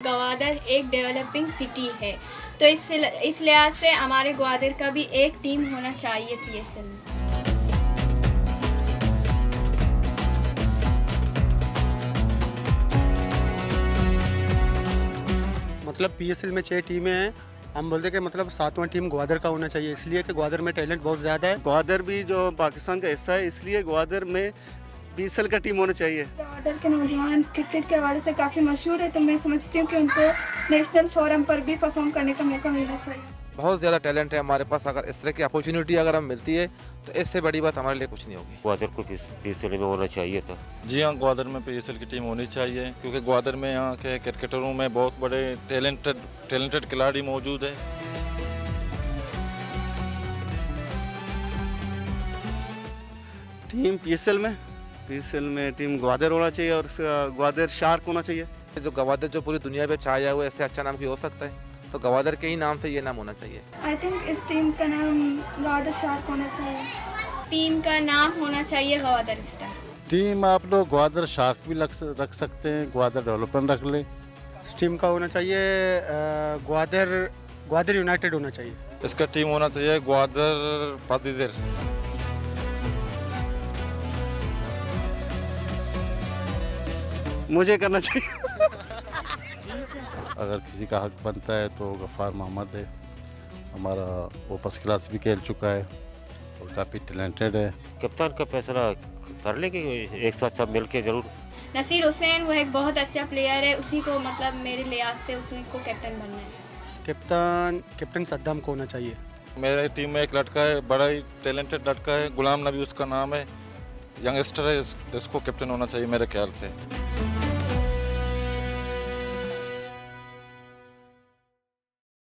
ग्वादर एक developing city है, तो इस लिहाज से हमारे ग्वादर का भी एक टीम होना चाहिए पीएसएल में। मतलब पीएसएल में 6 टीमें हैं। हम बोलते कि मतलब 7वां टीम ग्वादर का होना चाहिए, इसलिए कि ग्वादर में टैलेंट बहुत ज़्यादा है। ग्वादर भी जो पाकिस्तान का हिस्सा है, इसलिए ग्वादर में पीएसएल का टीम होना चाहिए। ग्वादर के नौजवान क्रिकेट के हवाले से काफ़ी मशहूर है, तो मैं समझती हूँ कि उनको नेशनल फोरम पर भी परफॉर्म करने का मौका मिलना चाहिए। बहुत ज़्यादा टैलेंट है हमारे पास। अगर इस तरह की अपॉर्चुनिटी अगर हमें मिलती है तो इससे बड़ी बात हमारे लिए कुछ नहीं होगी। ग्वादर को पीएसएल में होना चाहिए था। जी हाँ, ग्वादर में पीएसएल की टीम होनी चाहिए, क्योंकि ग्वादर में यहाँ के क्रिकेटरों में बहुत बड़े टैलेंटेड खिलाड़ी मौजूद है। टीम पीएसएल में टीम ग्वादर होना चाहिए और ग्वादर शार्क होना चाहिए। जो ग्वादर जो पूरी दुनिया पे छाया हुआ है, इससे अच्छा नाम कोई हो सकता है? तो ग्वादर के ही नाम से ये नाम होना चाहिए। आई थिंक इस टीम का नाम ग्वादर शार्क होना चाहिए। टीम का नाम होना चाहिए ग्वादर स्टार। टीम आप लोग ग्वादर शार्क भी रख सकते हैं, ग्वादर डेवलपमेंट रख ले। इस टीम का होना चाहिए ग्वादर यूनाइटेड होना चाहिए। इसका टीम होना चाहिए ग्वादर पादीजर। मुझे करना चाहिए। अगर किसी का हक बनता है तो गफ्फार मोहम्मद है, हमारा वो फर्स्ट क्लास भी खेल चुका है और काफ़ी टैलेंटेड है। कप्तान का फैसला कर लेंगे एक साथ सब मिल के जरूर। नसीर हुसैन वो एक बहुत अच्छा प्लेयर है, उसी को मतलब मेरे लिहाज से उसी को कैप्टन बनना है। कैप्टन सद्दाम को होना चाहिए। मेरे टीम में एक लड़का है, बड़ा ही टैलेंटेड लड़का है, गुलाम नबी उसका नाम है, यंगस्टर है, इसको कैप्टन होना चाहिए मेरे ख्याल से।